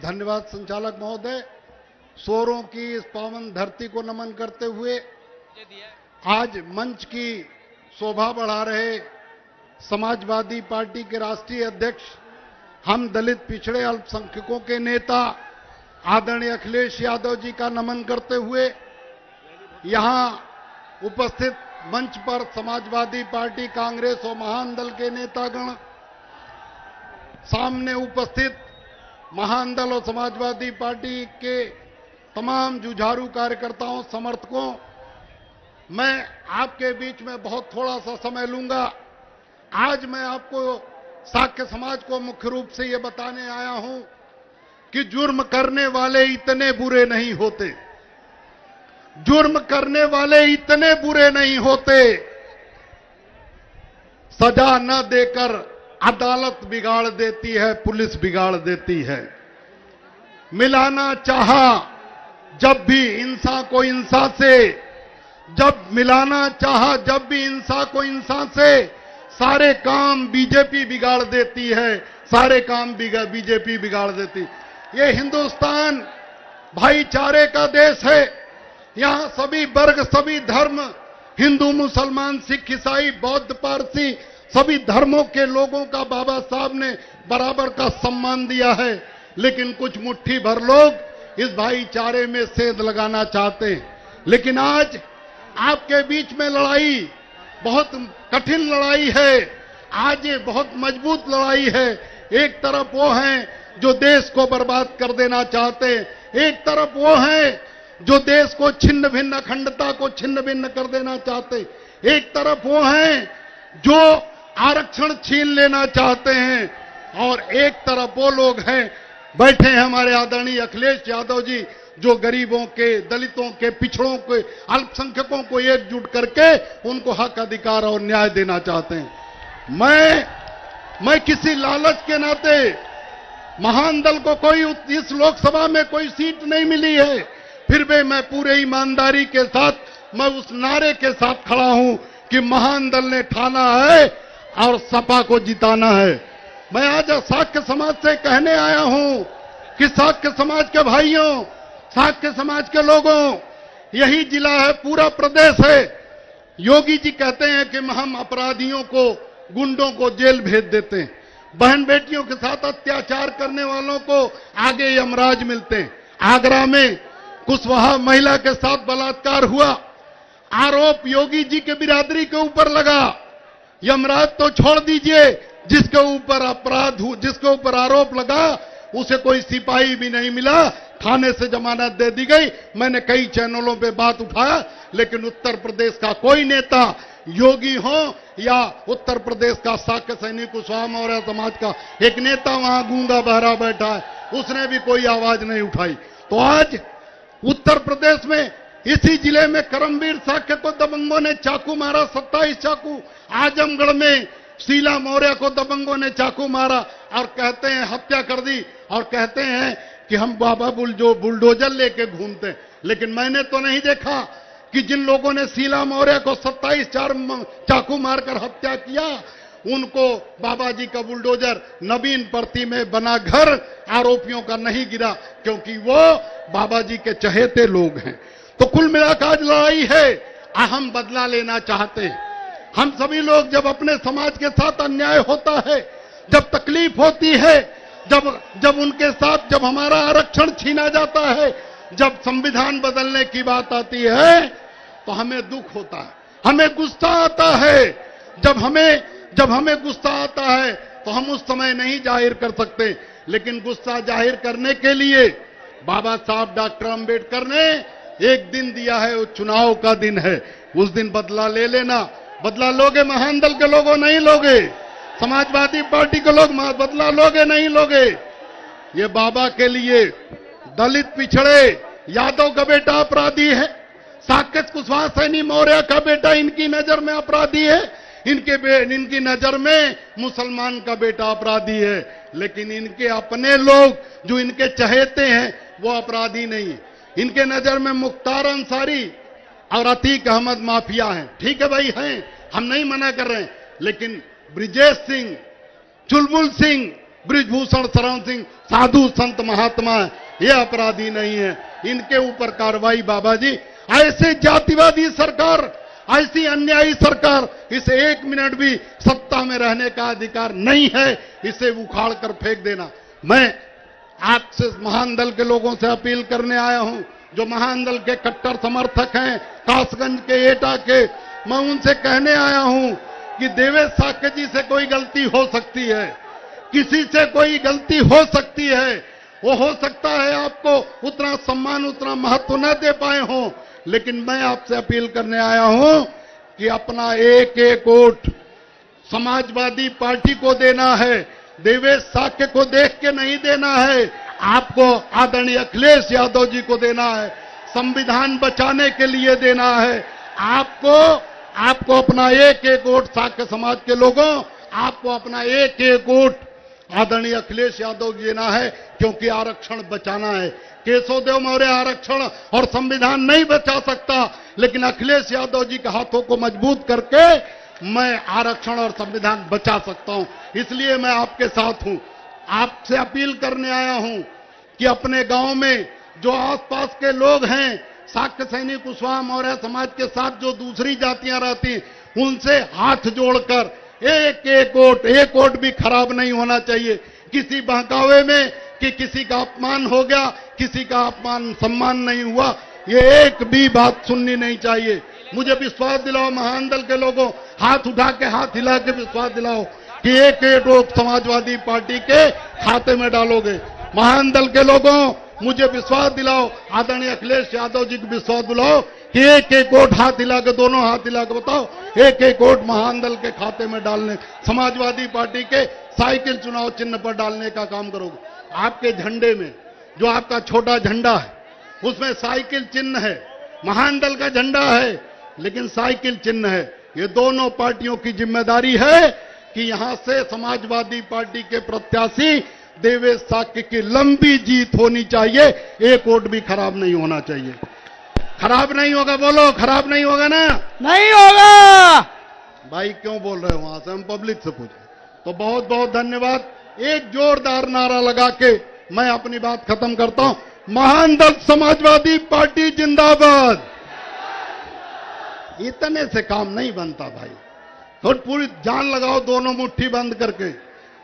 धन्यवाद संचालक महोदय। स्वरों की इस पावन धरती को नमन करते हुए आज मंच की शोभा बढ़ा रहे समाजवादी पार्टी के राष्ट्रीय अध्यक्ष, हम दलित पिछड़े अल्पसंख्यकों के नेता आदरणीय अखिलेश यादव जी का नमन करते हुए यहां उपस्थित मंच पर समाजवादी पार्टी, कांग्रेस और महान दल के नेतागण, सामने उपस्थित महान दल और समाजवादी पार्टी के तमाम जुझारू कार्यकर्ताओं, समर्थकों, मैं आपके बीच में बहुत थोड़ा सा समय लूंगा। आज मैं आपको साक्य समाज को मुख्य रूप से ये बताने आया हूं कि जुर्म करने वाले इतने बुरे नहीं होते, जुर्म करने वाले इतने बुरे नहीं होते। सजा न देकर अदालत बिगाड़ देती है, पुलिस बिगाड़ देती है। मिलाना चाहा जब भी इंसान को इंसान से, जब मिलाना चाहा जब भी इंसान को इंसान से, सारे काम बीजेपी बिगाड़ देती है, सारे काम बीजेपी बिगाड़ देती। ये हिंदुस्तान भाईचारे का देश है। यहां सभी वर्ग, सभी धर्म, हिंदू, मुसलमान, सिख, ईसाई, बौद्ध, पारसी, सभी धर्मों के लोगों का बाबा साहब ने बराबर का सम्मान दिया है। लेकिन कुछ मुट्ठी भर लोग इस भाईचारे में सेंध लगाना चाहते हैं। लेकिन आज आपके बीच में लड़ाई बहुत कठिन लड़ाई है। आज ये बहुत मजबूत लड़ाई है। एक तरफ वो हैं जो देश को बर्बाद कर देना चाहते हैं, एक तरफ वो हैं जो देश को छिन्न भिन्न, अखंडता को छिन्न भिन्न कर देना चाहते हैं, एक तरफ वो हैं जो आरक्षण छीन लेना चाहते हैं, और एक तरफ वो लोग हैं, बैठे हैं हमारे आदरणीय अखिलेश यादव जी, जो गरीबों के, दलितों के, पिछड़ों के, अल्पसंख्यकों को एकजुट करके उनको हक, अधिकार और न्याय देना चाहते हैं। मैं किसी लालच के नाते, महान दल को कोई इस लोकसभा में कोई सीट नहीं मिली है, फिर भी मैं पूरे ईमानदारी के साथ मैं उस नारे के साथ खड़ा हूं कि महान दल ने ठाना है और सपा को जिताना है। मैं आज साक्य समाज से कहने आया हूं कि साक्य समाज के भाइयों, साक्य समाज के लोगों, यही जिला है, पूरा प्रदेश है। योगी जी कहते हैं कि हम अपराधियों को, गुंडों को जेल भेज देते हैं, बहन बेटियों के साथ अत्याचार करने वालों को आगे यमराज मिलते हैं। आगरा में कुशवाहा महिला के साथ बलात्कार हुआ, आरोप योगी जी के बिरादरी के ऊपर लगा। यमराज तो छोड़ दीजिए, जिसके ऊपर अपराध हो, जिसके ऊपर आरोप लगा, उसे कोई सिपाही भी नहीं मिला, थाने से जमानत दे दी गई। मैंने कई चैनलों पे बात उठाया, लेकिन उत्तर प्रदेश का कोई नेता, योगी हो या उत्तर प्रदेश का साक्य सैनिक कुशवाहा मौर्य समाज का एक नेता वहां गूंगा बहरा बैठा है, उसने भी कोई आवाज नहीं उठाई। तो आज उत्तर प्रदेश में इसी जिले में करमवीर साक्य को दबंगों ने चाकू मारा, 27 चाकू। आजमगढ़ में शीला मौर्य को दबंगों ने चाकू मारा और कहते हैं हत्या कर दी, और कहते हैं कि हम बाबा बुलडोजर लेके घूमते हैं। लेकिन मैंने तो नहीं देखा कि जिन लोगों ने शीला मौर्य को 27 चाकू मारकर हत्या किया, उनको बाबा जी का बुलडोजर नवीन परती में बना घर आरोपियों का नहीं गिरा, क्योंकि वो बाबा जी के चहेते लोग हैं। तो कुल मिलाकर आज लड़ाई है, हम बदला लेना चाहते हैं। हम सभी लोग जब अपने समाज के साथ अन्याय होता है, जब तकलीफ होती है, जब उनके साथ, जब हमारा आरक्षण छीना जाता है, जब संविधान बदलने की बात आती है, तो हमें दुख होता है, हमें गुस्सा आता है। जब हमें गुस्सा आता है तो हम उस समय नहीं जाहिर कर सकते, लेकिन गुस्सा जाहिर करने के लिए बाबा साहब डॉक्टर अंबेडकर ने एक दिन दिया है, वो चुनाव का दिन है। उस दिन बदला ले लेना। बदला लोगे महान दल के लोगों, नहीं लोगे समाजवादी पार्टी के लोग, बदला लोगे नहीं लोगे। ये बाबा के लिए दलित, पिछड़े, यादव का बेटा अपराधी है, साकेत कुशवाहा सैनी मौर्य का बेटा इनकी नजर में अपराधी है, इनकी नजर में मुसलमान का बेटा अपराधी है। लेकिन इनके अपने लोग जो इनके चहेते हैं वो अपराधी नहीं है। इनके नजर में मुख्तार अंसारी और अतीक अहमद माफिया हैं। ठीक है भाई, हैं, हम नहीं मना कर रहे हैं, लेकिन ब्रिजेश सिंह, चुलबुल सिंह, ब्रिजभूषण शरण सिंह साधु संत महात्मा है, ये अपराधी नहीं है, इनके ऊपर कार्रवाई। बाबा जी, ऐसे जातिवादी सरकार, ऐसी अन्यायी सरकार, इसे 1 मिनट भी सत्ता में रहने का अधिकार नहीं है, इसे उखाड़ कर फेंक देना। मैं आपसे महान दल के लोगों से अपील करने आया हूं, जो महान दल के कट्टर समर्थक हैं, कासगंज के, एटा के, मैं उनसे कहने आया हूं कि देवेश साक्य जी से कोई गलती हो सकती है, किसी से कोई गलती हो सकती है, वो हो सकता है आपको उतना सम्मान, उतना महत्व न दे पाए हो, लेकिन मैं आपसे अपील करने आया हूं कि अपना एक एक वोट समाजवादी पार्टी को देना है, देवेश साक्य को देख के नहीं देना है, आपको आदरणीय अखिलेश यादव जी को देना है, संविधान बचाने के लिए देना है, आपको अपना एक एक वोट साक्य समाज के लोगों, आपको अपना एक एक वोट आदरणीय अखिलेश यादव जी देना है, क्योंकि आरक्षण बचाना है। केशवदेव मौर्य आरक्षण और संविधान नहीं बचा सकता, लेकिन अखिलेश यादव जी के हाथों को मजबूत करके मैं आरक्षण और संविधान बचा सकता हूं। इसलिए मैं आपके साथ हूं, आपसे अपील करने आया हूं कि अपने गांव में जो आसपास के लोग हैं, साक्य सैनिक कुशवाहा मौर्य समाज के साथ जो दूसरी जातियां रहती, उनसे हाथ जोड़कर एक एक वोट भी खराब नहीं होना चाहिए, किसी बहकावे में कि किसी का अपमान हो गया, किसी का अपमान सम्मान नहीं हुआ, ये एक भी बात सुननी नहीं चाहिए। मुझे विश्वास दिलाओ महान दल के लोगों, हाथ उठा के, हाथ हिला के विश्वास दिलाओ कि एक एक वोट समाजवादी पार्टी के खाते में डालोगे। महान दल के लोगों, मुझे विश्वास दिलाओ, आदरणीय अखिलेश यादव जी को विश्वास दिलाओ कि एक एक वोट हाथ हिला के, दोनों हाथ हिला के बताओ, एक एक वोट महान दल के खाते में डालने, समाजवादी पार्टी के साइकिल चुनाव चिन्ह पर डालने का काम करोगे। आपके झंडे में जो आपका छोटा झंडा है, उसमें साइकिल चिन्ह है, महान दल का झंडा है, लेकिन साइकिल चिन्ह है। ये दोनों पार्टियों की जिम्मेदारी है कि यहां से समाजवादी पार्टी के प्रत्याशी देवेश साक्य की लंबी जीत होनी चाहिए, एक वोट भी खराब नहीं होना चाहिए। खराब नहीं होगा, बोलो, खराब नहीं होगा ना? नहीं होगा। भाई क्यों बोल रहे हो? वहां से हम पब्लिक से पूछे। तो बहुत बहुत धन्यवाद। एक जोरदार नारा लगा के मैं अपनी बात खत्म करता हूं। महान दल समाजवादी पार्टी जिंदाबाद। इतने से काम नहीं बनता भाई, थोड़ी पूरी जान लगाओ, दोनों मुट्ठी बंद करके।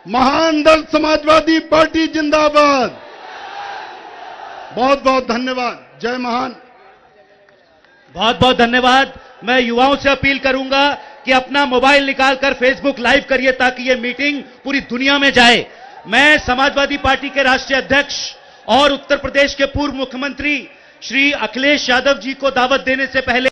महान दल समाजवादी पार्टी जिंदाबाद। बहुत बहुत धन्यवाद। जय महान। बहुत बहुत धन्यवाद। मैं युवाओं से अपील करूंगा कि अपना मोबाइल निकालकर फेसबुक लाइव करिए, ताकि ये मीटिंग पूरी दुनिया में जाए। मैं समाजवादी पार्टी के राष्ट्रीय अध्यक्ष और उत्तर प्रदेश के पूर्व मुख्यमंत्री श्री अखिलेश यादव जी को दावत देने से पहले